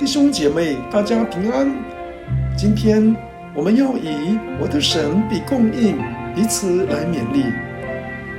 弟兄姐妹，大家平安。今天我们要以我的神必供应彼此来勉励。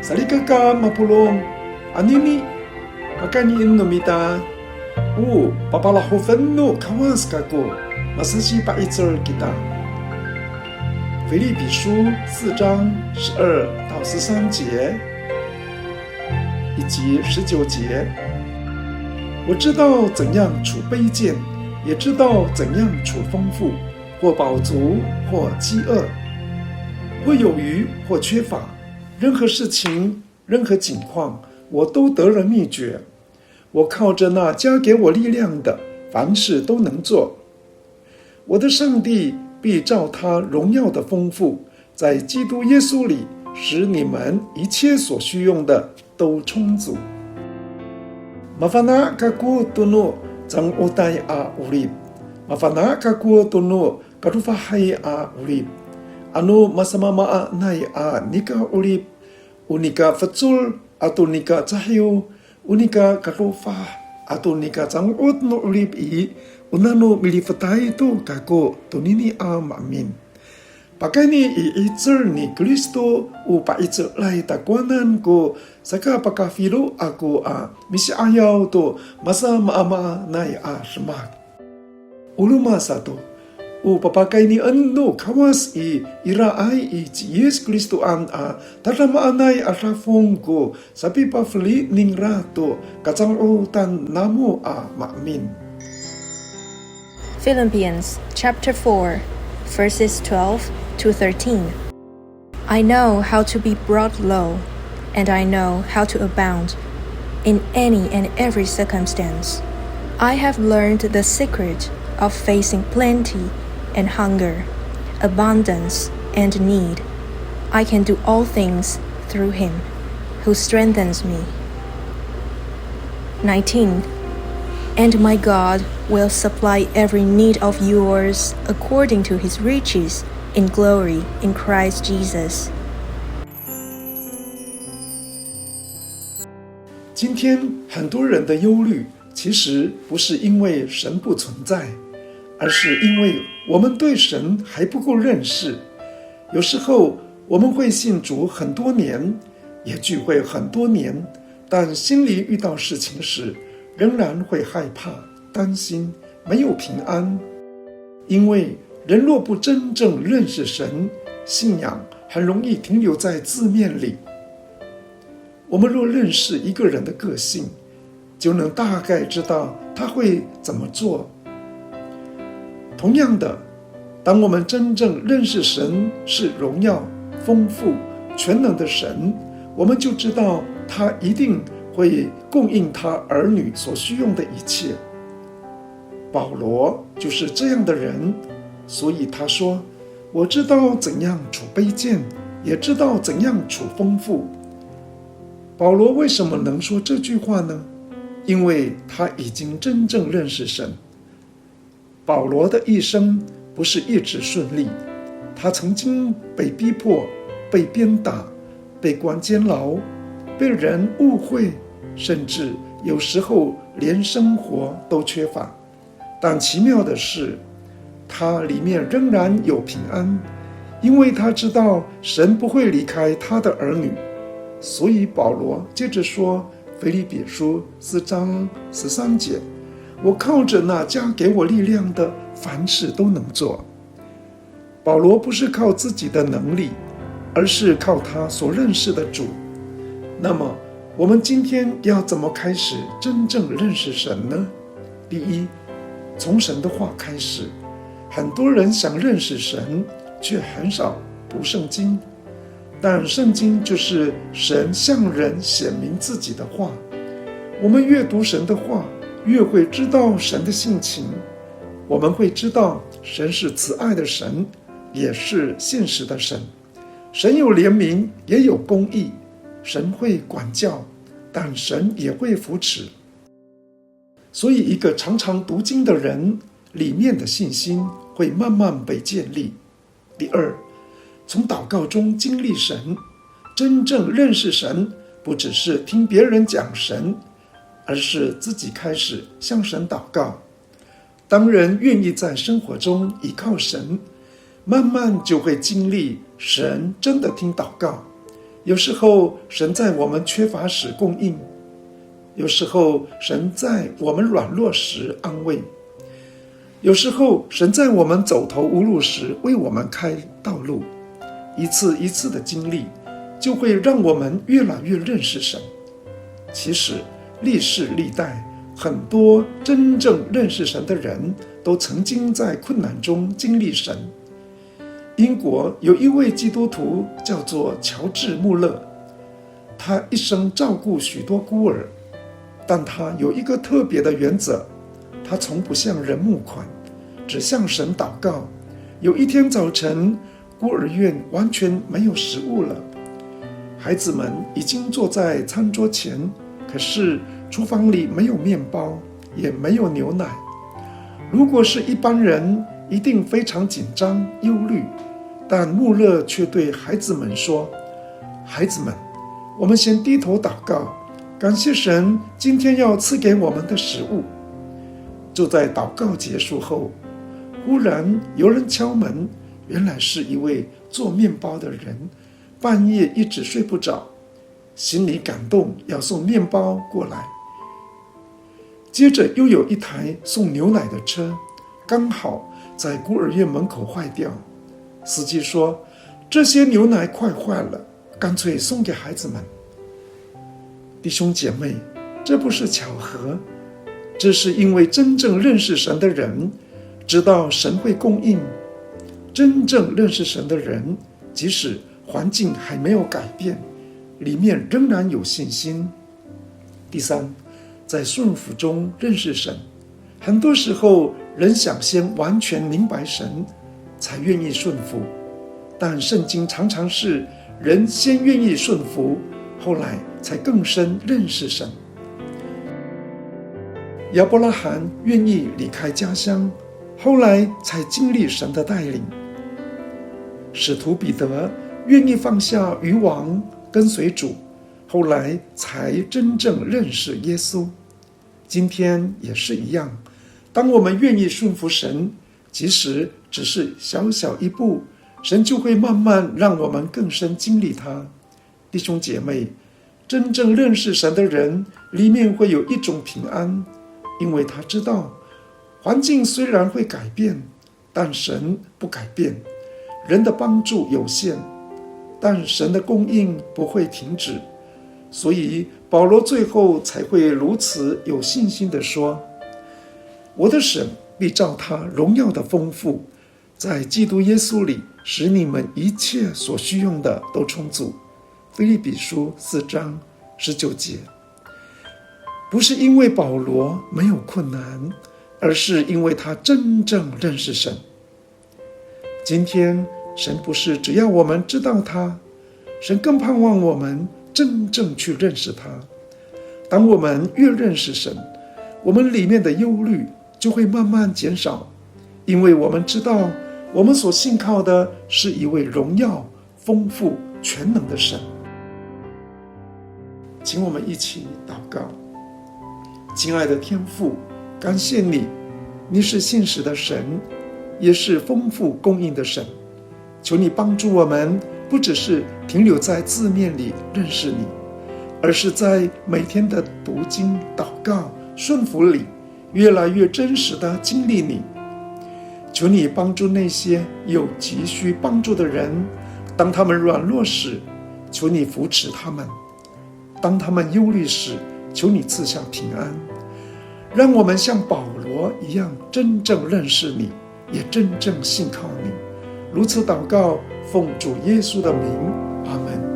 Saligaka mapulong anini pakanin numita papalahofenno kawas kako masasi paitzer kita。腓立比书4章12到13节以及19节。我知道怎样处卑贱，也知道怎样处丰富，或饱足，或饥饿，或有余，或缺乏。任何事情，任何境况，我都得了秘诀。我靠着那加给我力量的，凡事都能做。我的上帝必照他荣耀的丰富，在基督耶稣里，使你们一切所需用的都充足。Mafana kaku tunu jang utai a urip. Mafana kaku tunu karufahai a urip. Anu masamama nai a nika urip. Unika fatul atau nika cahyu. Unika karufah atau nika jang ut no urip i. Unanu milifatai tu kaku tunini a mamin. Pakai ni iicer ni Kristo upa icer lai takwanan ko saka pakafilu aku misi ayaw to masa maama nai semak. Uluma satu papakai ni ando kawas iraai Yesus Kristo tatama anai asafong ko sapi pafli ning rato kacang tan namo makmin. Philippians chapter 4 verses 12 to 13. I know how to be brought low, and I know how to abound in any and every circumstance. I have learned the secret of facing plenty and hunger, abundance and need. I can do all things through him who strengthens me. 19. And my God will supply every need of yours according to his riches in glory in Christ Jesus. 今天很多人的忧虑，其实不是因为神不存在，而是因为我们对神还不够认识。有时候我们会信主很多年，也聚会很多年，但心里遇到事情时，仍然会害怕、担心，没有平安。因为人若不真正认识神，信仰很容易停留在字面里。我们若认识一个人的个性，就能大概知道他会怎么做。同样的，当我们真正认识神是荣耀、丰富、全能的神，我们就知道他一定会供应他儿女所需用的一切。保罗就是这样的人，所以他说，我知道怎样处卑贱，也知道怎样处丰富。保罗为什么能说这句话呢？因为他已经真正认识神。保罗的一生不是一直顺利，他曾经被逼迫，被鞭打，被关监牢，被人误会，甚至有时候连生活都缺乏。但奇妙的是，他里面仍然有平安，因为他知道神不会离开他的儿女。所以保罗接着说，腓立比书4章13节，我靠着那加给我力量的，凡事都能做。保罗不是靠自己的能力，而是靠他所认识的主。那么我们今天要怎么开始真正认识神呢？第一，从神的话开始。很多人想认识神，却很少读圣经。但圣经就是神向人显明自己的话。我们越读神的话，越会知道神的性情。我们会知道神是慈爱的神，也是现实的神。神有怜悯，也有公义。神会管教，但神也会扶持。所以一个常常读经的人，里面的信心会慢慢被建立。第二，从祷告中经历神，真正认识神，不只是听别人讲神，而是自己开始向神祷告。当人愿意在生活中依靠神，慢慢就会经历神真的听祷告。有时候神在我们缺乏时供应，有时候神在我们软弱时安慰，有时候神在我们走投无路时为我们开道路。一次一次的经历就会让我们越来越认识神。其实历世历代很多真正认识神的人都曾经在困难中经历神。英国有一位基督徒叫做乔治·穆勒，他一生照顾许多孤儿，但他有一个特别的原则，他从不向人募款，只向神祷告。有一天早晨，孤儿院完全没有食物了，孩子们已经坐在餐桌前，可是厨房里没有面包，也没有牛奶。如果是一般人，一定非常紧张忧虑，但穆勒却对孩子们说：孩子们，我们先低头祷告，感谢神今天要赐给我们的食物。就在祷告结束后，忽然有人敲门，原来是一位做面包的人，半夜一直睡不着，心里感动要送面包过来。接着又有一台送牛奶的车，刚好在孤儿院门口坏掉。司机说：这些牛奶快坏了，干脆送给孩子们。弟兄姐妹，这不是巧合，这是因为真正认识神的人知道神会供应。真正认识神的人，即使环境还没有改变，里面仍然有信心。第三，在顺服中认识神。很多时候人想先完全明白神才愿意顺服，但圣经常常是人先愿意顺服，后来才更深认识神。亚伯拉罕愿意离开家乡，后来才经历神的带领。使徒彼得愿意放下渔网跟随主，后来才真正认识耶稣。今天也是一样，当我们愿意顺服神，即使只是小小一步，神就会慢慢让我们更深经历他。弟兄姐妹，真正认识神的人里面会有一种平安，因为他知道环境虽然会改变，但神不改变。人的帮助有限，但神的供应不会停止。所以保罗最后才会如此有信心地说：我的神必照他荣耀的丰富，在基督耶稣里使你们一切所需用的都充足。腓立比书4章19节。不是因为保罗没有困难，而是因为他真正认识神。今天神不是只要我们知道他，神更盼望我们真正去认识他。当我们越认识神，我们里面的忧虑就会慢慢减少，因为我们知道我们所信靠的是一位荣耀、丰富、全能的神。请我们一起祷告。亲爱的天父，感谢你，你是信实的神，也是丰富供应的神。求你帮助我们，不只是停留在字面里认识你，而是在每天的读经、祷告、顺服里，越来越真实的经历你。求你帮助那些有急需帮助的人，当他们软弱时，求你扶持他们；当他们忧虑时，求你赐下平安。让我们像保罗一样，真正认识你，也真正信靠你。如此祷告，奉主耶稣的名，阿们。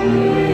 你。